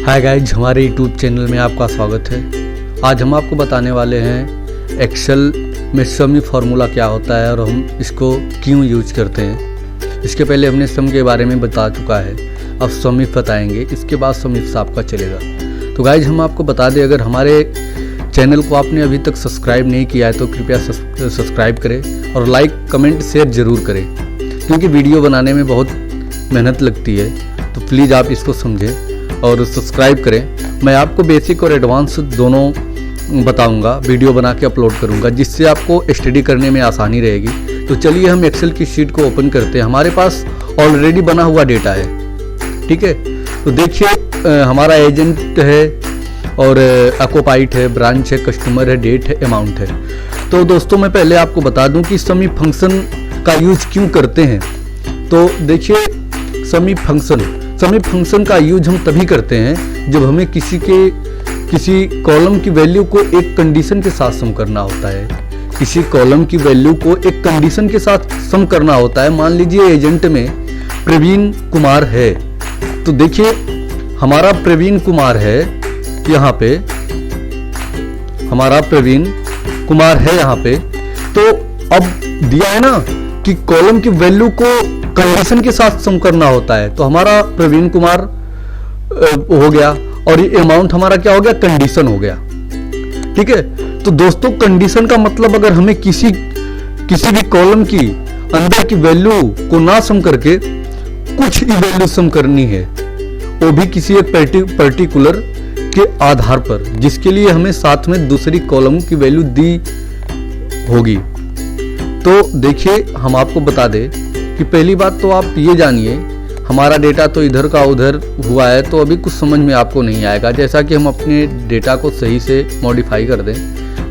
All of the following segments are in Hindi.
हाय गाइज, हमारे यूट्यूब चैनल में आपका स्वागत है। आज हम आपको बताने वाले हैं एक्सेल में समी फार्मूला क्या होता है और हम इसको क्यों यूज करते हैं। इसके पहले हमने सम के बारे में बता चुका है, अब सम इफ बताएंगे, इसके बाद सम इफ आपका चलेगा। तो गाइज हम आपको बता दें, अगर हमारे चैनल को आपने अभी तक सब्सक्राइब नहीं किया है तो कृपया सब्सक्राइब करें और लाइक कमेंट शेयर ज़रूर करें, क्योंकि वीडियो बनाने में बहुत मेहनत लगती है। तो प्लीज़ आप इसको समझें और सब्सक्राइब करें। मैं आपको बेसिक और एडवांस दोनों बताऊंगा, वीडियो बना के अपलोड करूंगा, जिससे आपको स्टडी करने में आसानी रहेगी। तो चलिए हम एक्सेल की शीट को ओपन करते हैं। हमारे पास ऑलरेडी बना हुआ डेटा है, ठीक है। तो देखिए हमारा एजेंट है और ऑक्युपाइड है, ब्रांच है, कस्टमर है, डेट है, अमाउंट है। तो दोस्तों मैं पहले आपको बता दूं कि सम इफ फंक्शन का यूज क्यों करते हैं। तो देखिए सम इफ फंक्शन का यूज हम तभी करते हैं जब हमें किसी कॉलम की वैल्यू को एक कंडीशन के साथ सम करना होता है। किसी कॉलम की वैल्यू को एक कंडीशन के साथ सम करना होता है। मान लीजिए एजेंट में प्रवीण कुमार है, तो देखिए हमारा प्रवीण कुमार है यहाँ पे, हमारा प्रवीण कुमार है यहाँ पे। तो अब दिया है ना कि कॉलम की वैल्यू को कंडीशन के साथ सम करना होता है, तो हमारा प्रवीण कुमार हो गया और ये अमाउंट हमारा क्या हो गया, कंडीशन हो गया, ठीक है। तो दोस्तों कंडीशन का मतलब अगर हमें किसी भी कॉलम की अंदर की वैल्यू को ना सम करके कुछ ही वैल्यू सम करनी है, वो भी किसी एक पर्टिकुलर के आधार पर, जिसके लिए हमें साथ में दूसरी कॉलम की वैल्यू दी होगी। तो देखिए हम आपको बता दें कि पहली बात तो आप ये जानिए, हमारा डेटा तो इधर का उधर हुआ है, तो अभी कुछ समझ में आपको नहीं आएगा। जैसा कि हम अपने डेटा को सही से मॉडिफाई कर दें,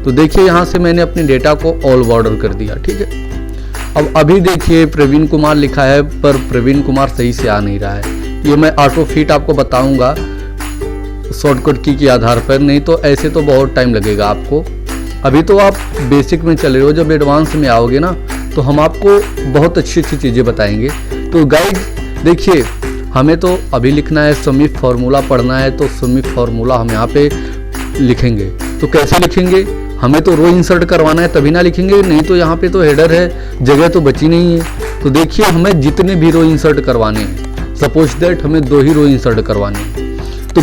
तो देखिए यहाँ से मैंने अपने डेटा को ऑल बॉर्डर कर दिया, ठीक है। अब अभी देखिए प्रवीण कुमार लिखा है पर प्रवीण कुमार सही से आ नहीं रहा है। ये मैं ऑटो फिट आपको बताऊंगा शॉर्टकट की के आधार पर, नहीं तो ऐसे तो बहुत टाइम लगेगा आपको। अभी तो आप बेसिक में चल रहे हो, जब एडवांस में आओगे ना तो हम आपको बहुत अच्छी चीज़ें बताएंगे। तो गाइड देखिए हमें तो अभी लिखना है सम इफ फार्मूला पढ़ना है, तो सम इफ फार्मूला हम यहाँ पे लिखेंगे। तो कैसे लिखेंगे, हमें तो रो इंसर्ट करवाना है तभी ना लिखेंगे, नहीं तो यहाँ पे तो हेडर है, जगह तो बची नहीं है। तो देखिए हमें जितने भी रो इंसर्ट करवाने हैं, सपोज दैट हमें 2 ही रो इंसर्ट करवाने हैं, तो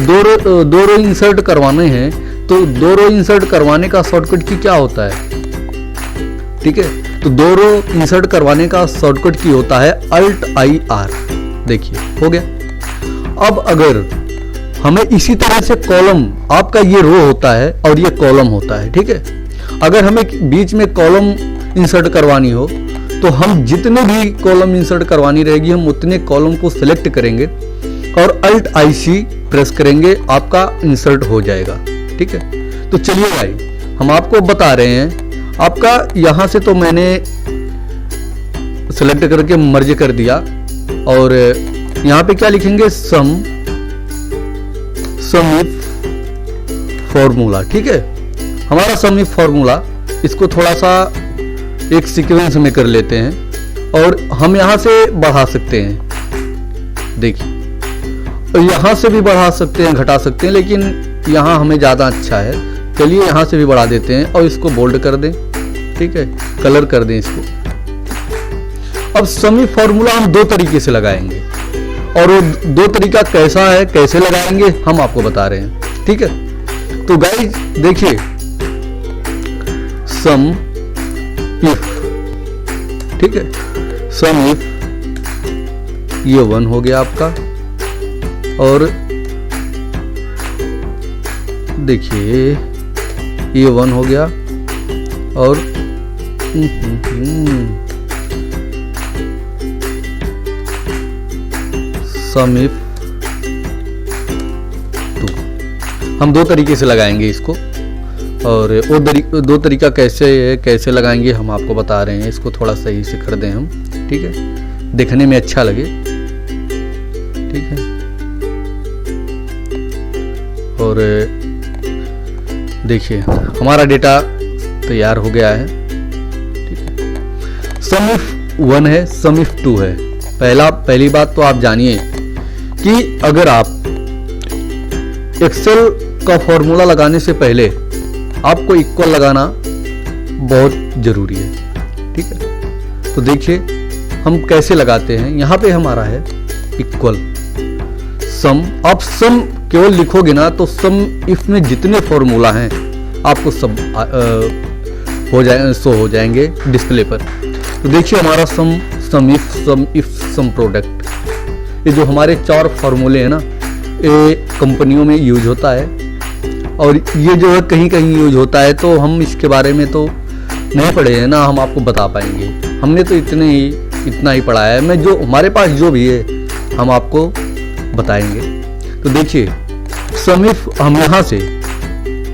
दो रो इंसर्ट करवाने हैं, तो 2 रो इंसर्ट करवाने का शॉर्टकट की क्या होता है, ठीक है। तो 2 रो इंसर्ट करवाने का शॉर्टकट की होता है अल्ट आई आर। देखिए हो गया। अब अगर हमें इसी तरह से कॉलम, आपका ये रो होता है और ये कॉलम होता है, ठीक है। अगर हमें बीच में कॉलम इंसर्ट करवानी हो, तो हम जितने भी कॉलम इंसर्ट करवानी रहेगी, हम उतने कॉलम को सिलेक्ट करेंगे और अल्ट आई सी प्रेस करेंगे, आपका इंसर्ट हो जाएगा, ठीक है। तो चलिए भाई हम आपको बता रहे हैं, आपका यहां से तो मैंने सेलेक्ट करके मर्ज कर दिया और यहां पे क्या लिखेंगे, सम इफ फॉर्मूला, ठीक है। हमारा सम इफ फॉर्मूला, इसको थोड़ा सा एक सीक्वेंस में कर लेते हैं और हम यहां से बढ़ा सकते हैं। देखिए यहां से भी बढ़ा सकते हैं, घटा सकते हैं, लेकिन यहां हमें ज्यादा अच्छा है। चलिए यहां से भी बढ़ा देते हैं और इसको बोल्ड कर दें, ठीक है, कलर कर दें इसको। अब सम इफ फॉर्मूला हम 2 तरीके से लगाएंगे और वो 2 तरीका कैसा है, कैसे लगाएंगे हम आपको बता रहे हैं, ठीक है। तो गाइस देखिए सम इफ, ठीक है, सम इफ ये 1 हो गया आपका, और देखिए ये 1 हो गया, और सम इफ 2 हम 2 तरीके से लगाएंगे इसको, और वो 2 तरीका कैसे लगाएंगे हम आपको बता रहे हैं। इसको थोड़ा सही से कर दें हम, ठीक है, देखने में अच्छा लगे, ठीक है। और देखिए हमारा डेटा तैयार हो गया है, ठीक है। सम इफ 1 है, सम इफ 2 है। पहली बात तो आप जानिए कि अगर आप एक्सेल का फॉर्मूला लगाने से पहले आपको इक्वल लगाना बहुत ज़रूरी है, ठीक है। तो देखिए हम कैसे लगाते हैं। यहाँ पे हमारा है इक्वल सम। आप सम केवल लिखोगे ना तो सम इफ में जितने फॉर्मूला हैं आपको सब शो हो जाएंगे डिस्प्ले पर। तो देखिए हमारा सम इफ सम प्रोडक्ट, ये जो हमारे 4 फॉर्मूले हैं ना, ये कंपनियों में यूज होता है और ये जो है कहीं कहीं यूज होता है। तो हम इसके बारे में तो नहीं पढ़े हैं ना, हम आपको बता पाएंगे। हमने तो इतना ही पढ़ा है। मैं जो हमारे पास जो भी है हम आपको बताएंगे। तो देखिए सम इफ हम यहाँ से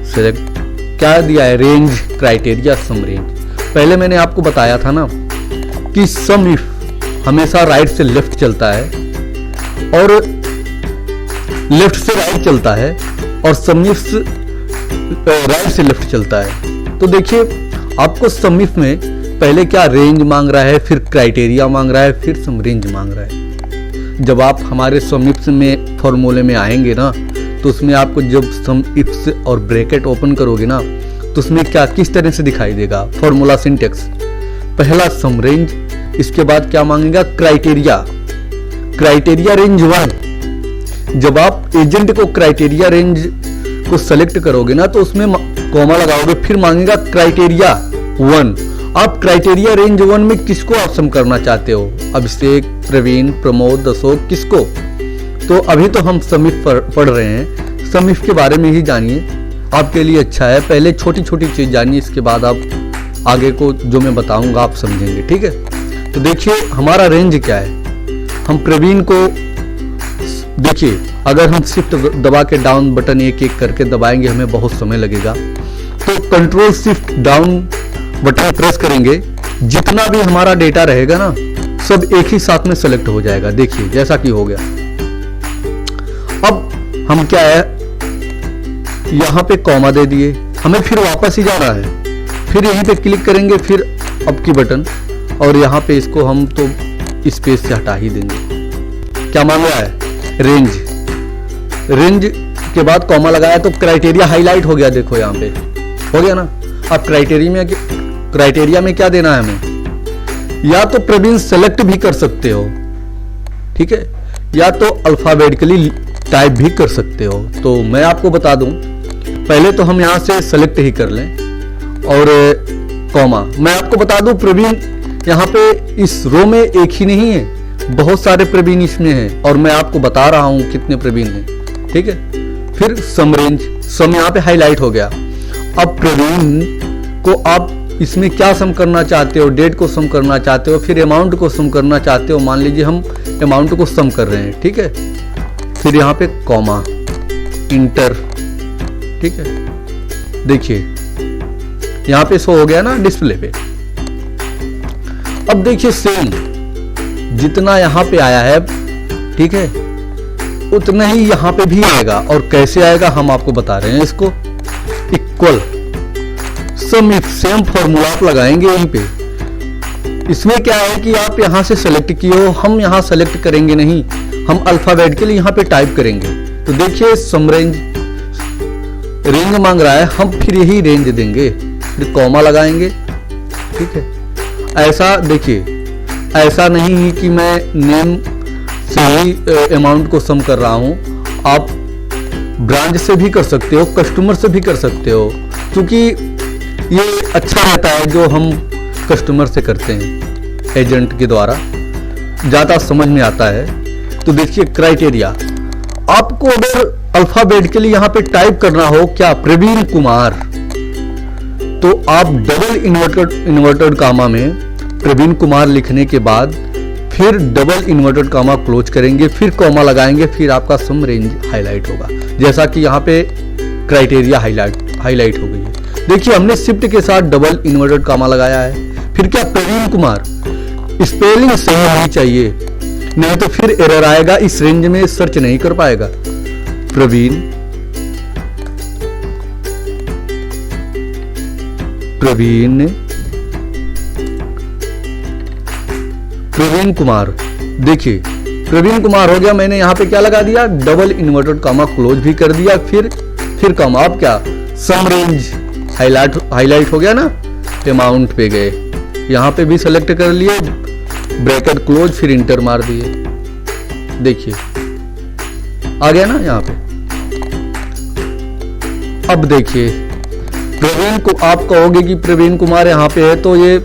सेलेक्ट क्या दिया है, रेंज, क्राइटेरिया, सम रेंज। पहले मैंने आपको बताया था ना कि सम इफ हमेशा राइट से लेफ्ट चलता है और लेफ्ट से राइट चलता है और सम इफ राइट से लेफ्ट चलता है। तो देखिए आपको सम इफ में पहले क्या रेंज मांग रहा है, फिर क्राइटेरिया मांग रहा है, फिर सम रेंज मांग रहा है। जब आप हमारे सम इफ्स में फॉर्मूले में आएंगे ना तो उसमें आपको जब सम इफ्स और ब्रैकेट ओपन करोगे ना तो उसमें क्या किस तरह से दिखाई देगा फॉर्मूला सिंटेक्स। पहला सम रेंज, इसके बाद क्या मांगेगा, क्राइटेरिया, क्राइटेरिया रेंज 1। जब आप एजेंट को क्राइटेरिया रेंज को सेलेक्ट करोगे ना तो उसमें कॉमा लगाओगे, फिर मांगेगा क्राइटेरिया 1। आप क्राइटेरिया रेंज 1 में किसको आप सम करना चाहते हो, अभिषेक, प्रवीण, प्रमोद, अशोक, किसको। तो अभी तो हम सम इफ पढ़ रहे हैं, सम इफ के बारे में ही जानिए, आपके लिए अच्छा है। पहले छोटी छोटी चीज जानिए, इसके बाद आप आगे को जो मैं बताऊंगा आप समझेंगे, ठीक है। तो देखिए हमारा रेंज क्या है। हम प्रवीण को देखिए, अगर हम शिफ्ट दबा के डाउन बटन एक एक करके दबाएंगे हमें बहुत समय लगेगा। तो control shift down button press करेंगे, जितना भी हमारा डेटा रहेगा ना सब एक ही साथ में सेलेक्ट हो जाएगा। देखिए जैसा कि हो गया। अब हम क्या है, यहां पे कॉमा दे दिए, हमें फिर वापस ही जाना है, फिर यहीं पे क्लिक करेंगे, फिर अब की बटन, और यहाँ पे इसको हम तो स्पेस से हटा ही देंगे। क्या मांग रहा है, रेंज। रेंज के बाद कॉमा लगाया तो क्राइटेरिया हाईलाइट हो गया, देखो यहाँ पे हो गया ना। अब क्राइटेरिया में क्या देना है हमें, या तो प्रवीण सेलेक्ट भी कर सकते हो, ठीक है, या तो अल्फाबेटिकली टाइप भी कर सकते हो। तो मैं आपको बता दूं, पहले तो हम यहाँ से सेलेक्ट ही कर लें और कॉमा। मैं आपको बता दूं प्रवीण यहाँ पे इस रो में एक ही नहीं है, बहुत सारे प्रवीण इसमें हैं और मैं आपको बता रहा हूं कितने प्रवीण हैं, ठीक है। फिर सम रेंज, सम यहाँ पे हाईलाइट हो गया। अब प्रवीण को आप इसमें क्या सम करना चाहते हो, डेट को सम करना चाहते हो, फिर अमाउंट को सम करना चाहते हो। मान लीजिए हम अमाउंट को सम कर रहे हैं, ठीक है, फिर यहाँ पे कॉमा, इंटर, ठीक है। देखिए यहाँ पे शो हो गया ना डिस्प्ले पे। अब देखिए सेम जितना यहाँ पे आया है, ठीक है, उतना ही यहाँ पे भी आएगा। और कैसे आएगा हम आपको बता रहे हैं। इसको equal some if, same formula आप लगाएंगे यहीं पे। इसमें क्या है कि आप यहाँ से सेलेक्ट किए हो, हम यहाँ सेलेक्ट करेंगे नहीं, हम अल्फाबेटिकली यहाँ पे टाइप करेंगे। तो देखिए सम रेंज, रेंज मांग रहा है, हम फिर यही रेंज देंगे, फिर कॉमा लगाएंगे, ठीक है। ऐसा देखिए, ऐसा नहीं है कि मैं नेम से ही अमाउंट को सम कर रहा हूं, आप ब्रांच से भी कर सकते हो, कस्टमर से भी कर सकते हो, क्योंकि ये अच्छा रहता है जो हम कस्टमर से करते हैं एजेंट के द्वारा, ज़्यादा समझ में आता है। तो देखिए क्राइटेरिया, आपको अगर अल्फाबेटिकली यहाँ पे टाइप करना हो क्या, प्रवीण कुमार, तो आप डबल इन्वर्टेड कामा में प्रवीण कुमार लिखने के बाद फिर डबल इन्वर्टेड कामा क्लोज करेंगे, फिर कॉमा लगाएंगे, फिर आपका सम रेंज हाईलाइट होगा। जैसा कि यहाँ पे क्राइटेरिया हाईलाइट हो गई है। देखिए हमने शिफ्ट के साथ डबल इन्वर्टेड कामा लगाया है। फिर क्या, प्रवीण कुमार, स्पेलिंग सही होनी चाहिए, नहीं तो फिर एरर आएगा, इस रेंज में सर्च नहीं कर पाएगा। प्रवीण कुमार, देखिए प्रवीण कुमार हो गया, मैंने यहाँ पे क्या लगा दिया, डबल इन्वर्टेड कॉमा क्लोज भी कर दिया, फिर कॉमा, अब क्या, सम रेंज हाईलाइट हो गया ना, अमाउंट पे गए, यहाँ पे भी सेलेक्ट कर लिए, ब्रैकेट क्लोज, फिर इंटर मार दिए, देखिए आ गया ना यहाँ पे। अब देखिए प्रवीण को, आप कहोगे कि प्रवीण कुमार यहाँ पे है तो ये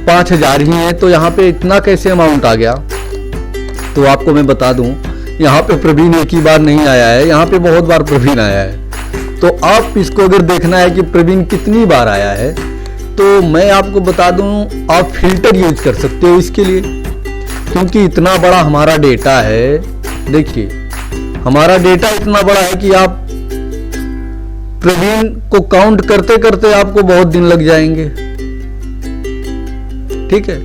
5000 ही है, तो यहाँ पे इतना कैसे अमाउंट आ गया। तो आपको मैं बता दूं, यहाँ पे प्रवीण एक ही बार नहीं आया है, यहाँ पे बहुत बार प्रवीण आया है। तो आप इसको अगर देखना है कि प्रवीण कितनी बार आया है, तो मैं आपको बता दूं, आप फिल्टर यूज कर सकते हो इसके लिए, क्योंकि इतना बड़ा हमारा डेटा है। देखिए हमारा डेटा इतना बड़ा है कि आप प्रवीण को काउंट करते करते आपको बहुत दिन लग जाएंगे, ठीक है।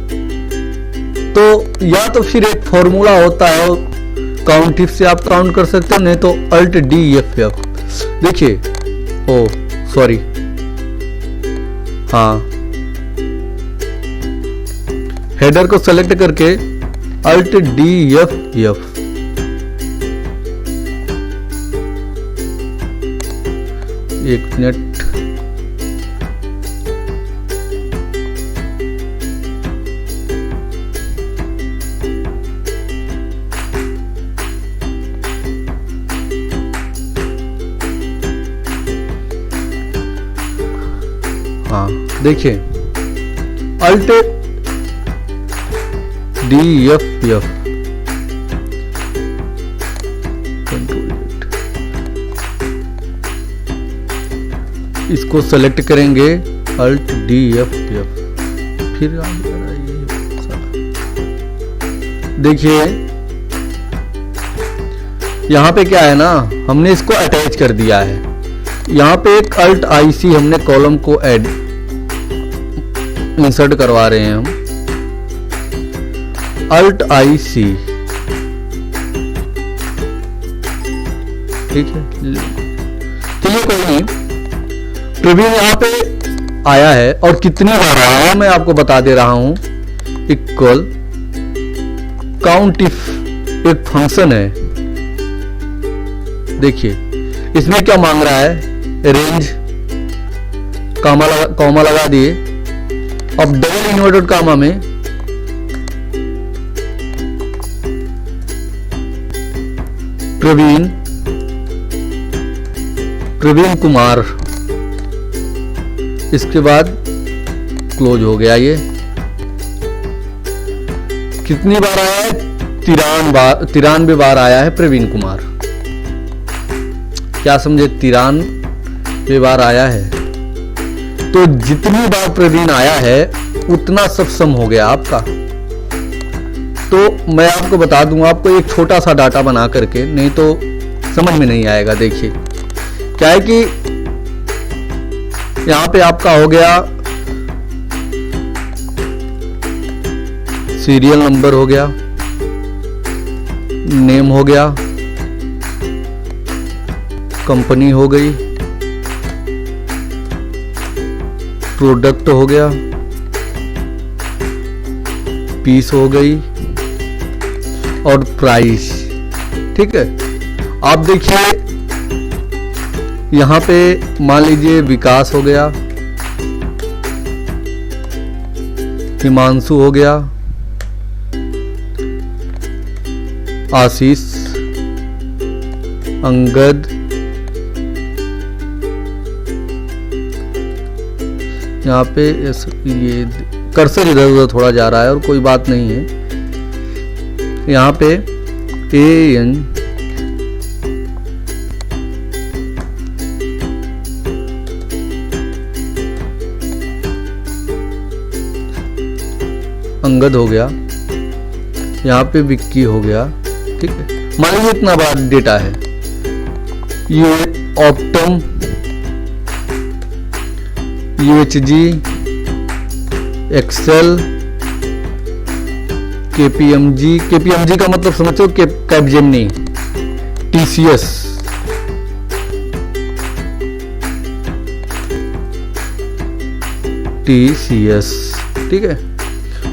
तो या तो फिर एक फॉर्मूला होता है काउंट इफ से आप काउंट कर सकते हो, नहीं तो अल्ट DEF। देखिए, ओ सॉरी, हाँ, हेडर को सेलेक्ट करके अल्ट DEF। एक मिनट, हाँ देखिए, अल्ट DEF, इसको सेलेक्ट करेंगे अल्ट DEF, फिर देखिए यहाँ पे क्या है ना, हमने इसको अटैच कर दिया है। यहाँ पे एक अल्ट IC हमने कॉलम को ऐड इंसर्ट करवा रहे हैं हम, अल्ट IC, ठीक है। चलिए कोई नहीं, प्रवीण यहाँ पे आया है और कितनी बार आया है मैं आपको बता दे रहा हूं, इक्वल काउंट इफ, एक फंक्शन है। देखिए इसमें क्या मांग रहा है, रेंज, कॉमा लगा दिए, अब डबल इन्वर्टेड कॉमा में प्रवीण कुमार, इसके बाद क्लोज हो गया। ये कितनी बार आया है, 93 बार आया है प्रवीण कुमार। क्या समझे, 93 बार आया है। तो जितनी बार प्रवीण आया है उतना सब सम हो गया आपका। तो मैं आपको बता दूं, आपको एक छोटा सा डाटा बना करके, नहीं तो समझ में नहीं आएगा। देखिए क्या है कि यहां पे आपका हो गया सीरियल नंबर, हो गया नेम, हो गया कंपनी, हो गई प्रोडक्ट, हो गया पीस, हो गई और प्राइस, ठीक है। आप देखिए यहां पे मान लीजिए विकास हो गया, हिमांशु हो गया, आशीष, अंगद, यहाँ पे ये कर्सर इधर उधर थोड़ा जा रहा है और कोई बात नहीं है। यहाँ पे AN अंगद हो गया, यहाँ पे विक्की हो गया, ठीक है। मान लीजिए इतना बड़ा डेटा है। ये ऑप्टम, UHG, एक्सेल, KPMG का मतलब समझो, कैपजेमिनी, TCS, ठीक है।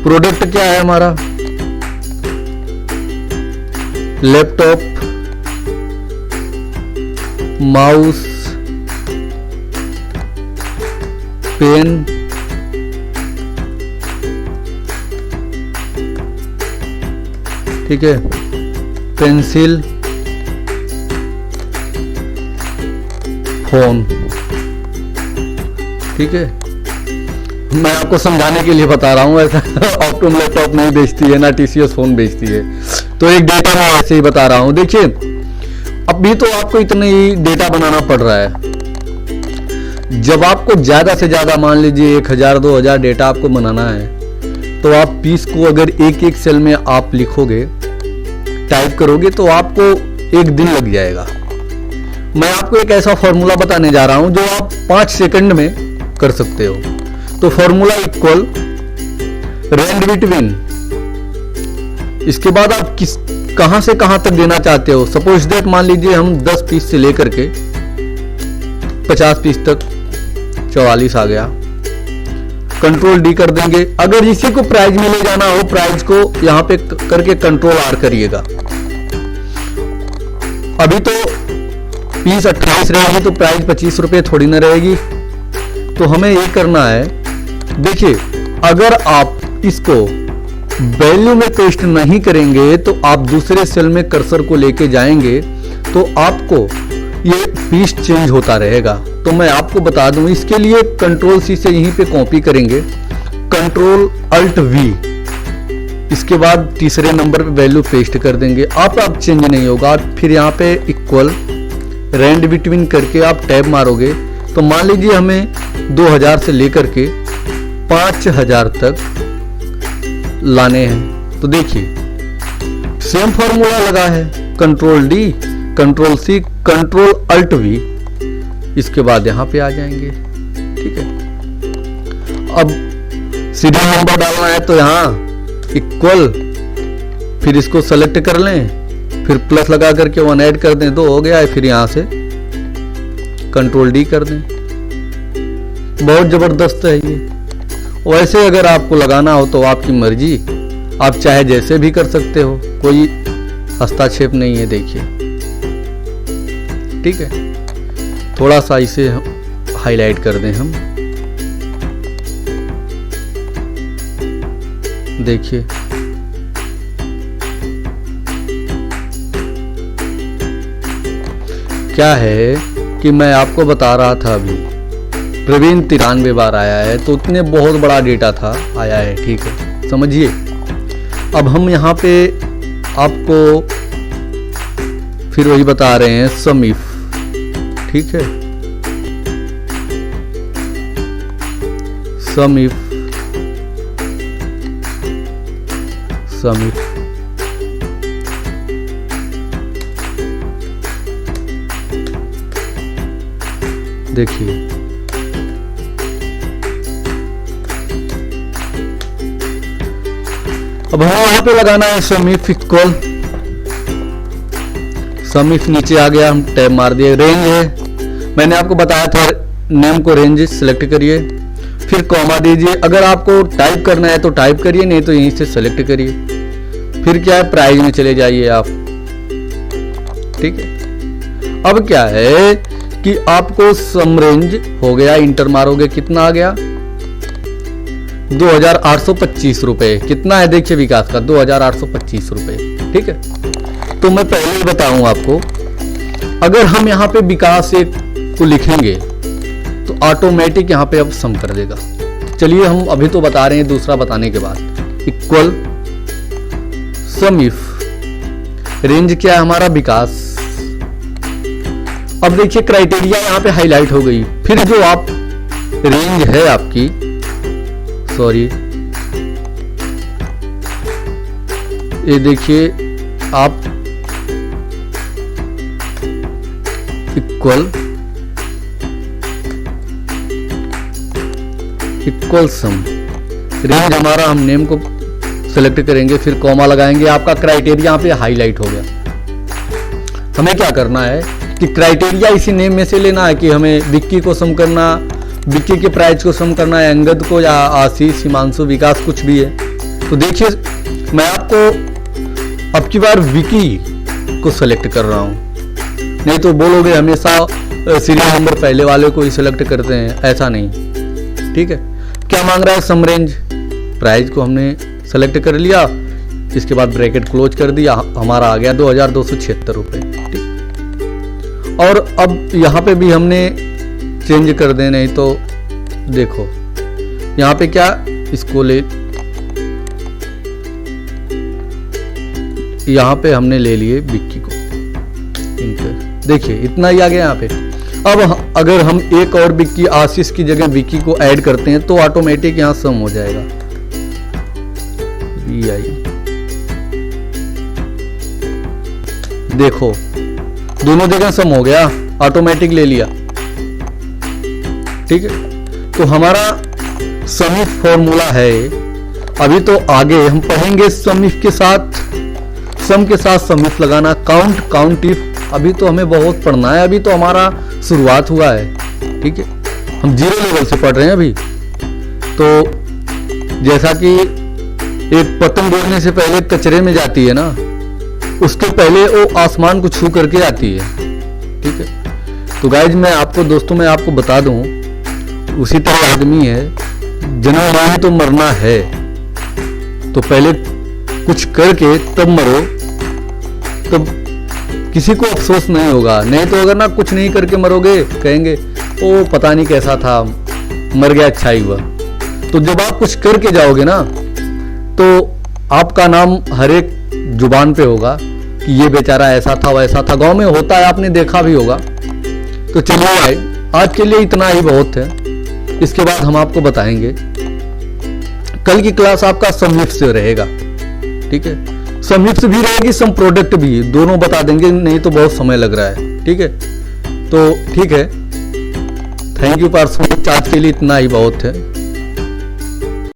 प्रोडक्ट क्या है हमारा, लैपटॉप, माउस, पेन, ठीक है, पेंसिल, फोन, ठीक है। मैं आपको समझाने के लिए बता रहा हूँ, ऐसा ऑप्टोम लैपटॉप नहीं बेचती है, ना टीसीएस फोन बेचती है, तो एक डेटा मैं ऐसे ही बता रहा हूँ। देखिए अभी तो आपको इतना ही डेटा बनाना पड़ रहा है। जब आपको ज्यादा से ज्यादा मान लीजिए 1000 2000 डेटा आपको बनाना है, तो आप पीस को अगर एक एक सेल में आप लिखोगे, टाइप करोगे, तो आपको एक दिन लग जाएगा। मैं आपको एक ऐसा फॉर्मूला बताने जा रहा हूं जो आप 5 सेकंड में कर सकते हो। तो फॉर्मूला इक्वल रेंज बिटवीन, इसके बाद आप कहां से कहां तक देना चाहते हो। सपोज दैट मान लीजिए हम 10 पीस से लेकर के 50 पीस तक 44 आ गया, कंट्रोल डी कर देंगे। अगर इसी को प्राइस में ले जाना हो, प्राइस को यहां पे करके कंट्रोल आर करिएगा। अभी तो पीस 28 रहेगी, तो प्राइस 25 रुपए थोड़ी ना रहेगी। तो हमें ये करना है, देखिए अगर आप इसको वैल्यू में पेस्ट नहीं करेंगे, तो आप दूसरे सेल में कर्सर को लेके जाएंगे, तो आपको ये पीस चेंज होता रहेगा। तो मैं आपको बता दूं, इसके लिए कंट्रोल सी से यहीं पे कॉपी करेंगे, कंट्रोल अल्ट वी, इसके बाद तीसरे नंबर पे वैल्यू पेस्ट कर देंगे। आप चेंज नहीं होगा। फिर यहाँ पे इक्वल रेंज बिटवीन करके आप टैब मारोगे, तो मान लीजिए हमें 2000 से लेकर के 5000 तक लाने हैं। तो देखिए सेम फॉर्मूला लगा है, control D, control C, control alt V, इसके बाद यहां पे आ जाएंगे, ठीक है। अब सीरियल नंबर डालना है, तो यहां इक्वल, फिर इसको सेलेक्ट कर लें, फिर प्लस लगा करके 1 ऐड कर दें, 2 हो गया है। फिर यहां से कंट्रोल डी कर दें। बहुत जबरदस्त है ये। वैसे अगर आपको लगाना हो तो आपकी मर्जी, आप चाहे जैसे भी कर सकते हो, कोई हस्तक्षेप नहीं है। देखिए ठीक है, थोड़ा सा इसे हाईलाइट कर दें हम, देखिए क्या है कि मैं आपको बता रहा था अभी प्रवीण 93 बार आया है, तो उतने बहुत बड़ा डेटा था आया है, ठीक है, समझिए। अब हम यहाँ पे आपको फिर वही बता रहे हैं, समीफ, ठीक है, समीफ, समीफ, देखिए अब हमें यहाँ पे लगाना है समीफ इक्वल, समीफ नीचे आ गया, हम टैब मार दिए। रेंज है, मैंने आपको बताया था नेम को रेंज सेलेक्ट करिए, फिर कॉमा दीजिए। अगर आपको टाइप करना है तो टाइप करिए, नहीं तो यहीं से सेलेक्ट करिए। फिर क्या है, प्राइस में चले जाइए आप, ठीक है। अब क्या है कि आपको सम रेंज हो गया, इंटर मारोगे, कितना आ गया, 2825 रुपए। कितना है देखिए विकास का, 2825 रुपए, ठीक है। तो मैं पहले ही बताऊं आपको, अगर हम यहाँ पे विकास एक को लिखेंगे तो ऑटोमेटिक यहाँ पे अब सम कर देगा। चलिए हम अभी तो बता रहे हैं, दूसरा बताने के बाद इक्वल समीफ, रेंज क्या है हमारा, विकास। अब देखिए क्राइटेरिया यहाँ पे हाईलाइट हो गई। फिर जो आप रेंज है आपकी, सॉरी, ये देखिए आप इक्वल सम, रेंज हमारा, हम नेम को सेलेक्ट करेंगे, फिर कॉमा लगाएंगे, आपका क्राइटेरिया यहाँ पे हाईलाइट हो गया। हमें क्या करना है कि क्राइटेरिया इसी नेम में से लेना है, कि हमें विक्की को सम करना, विक्की के प्राइस को सम करना है, अंगद को या आशीष, हिमांशु, विकास, कुछ भी है। तो देखिए मैं आपको अब की बार विक्की को सेलेक्ट कर रहा हूँ। नहीं तो बोलोगे हमेशा सीरियल नंबर पहले वाले को ही सिलेक्ट करते हैं, ऐसा नहीं। ठीक है, क्या मांग रहा है, सम रेंज, प्राइस को हमने सेलेक्ट कर लिया, इसके बाद ब्रैकेट क्लोज कर दिया, हमारा आ गया 2276 रुपये। ठीक, और अब यहाँ पे भी हमने चेंज कर दें, नहीं तो देखो यहाँ पे क्या, इसको ले, यहाँ पे हमने ले लिए विक्की को, देखिए इतना ही आ गया यहाँ पे। अब अगर हम एक और विक्की, आशीष की जगह विक्की को ऐड करते हैं तो ऑटोमेटिक यहाँ सम हो जाएगा, देखो दोनों जगह सम हो गया, ऑटोमेटिक ले लिया। ठीक है, तो हमारा सम इफ फॉर्मूला है। अभी तो आगे हम पढ़ेंगे सम इफ के साथ, सम के साथ सम इफ लगाना, काउंट, काउंट इफ, अभी तो हमें बहुत पढ़ना है, अभी तो हमारा शुरुआत हुआ है। ठीक है, हम 0 लेवल से पढ़ रहे हैं अभी। तो जैसा कि एक पतंग उड़ने से पहले कचरे में जाती है ना, उसके पहले वो आसमान को छू करके आती है। ठीक है, तो गाइज मैं आपको, दोस्तों मैं आपको बता दूं, उसी तरह आदमी है, जना है तो मरना है, तो पहले कुछ करके तब मरो, तब किसी को अफसोस नहीं होगा। नहीं तो अगर ना कुछ नहीं करके मरोगे, कहेंगे ओ पता नहीं कैसा था, मर गया अच्छा ही हुआ। तो जब आप कुछ करके जाओगे ना, तो आपका नाम हर एक जुबान पे होगा कि ये बेचारा ऐसा था वैसा था, गांव में होता है, आपने देखा भी होगा। तो चलिए भाई, आज के लिए इतना ही बहुत है, इसके बाद हम आपको बताएंगे, कल की क्लास आपका सम इफ से रहेगा। ठीक है, सम इफ से भी रहेगी, सम प्रोडक्ट भी, दोनों बता देंगे, नहीं तो बहुत समय लग रहा है। ठीक है, तो ठीक है, thank you for so much, आज के लिए इतना ही बहुत है।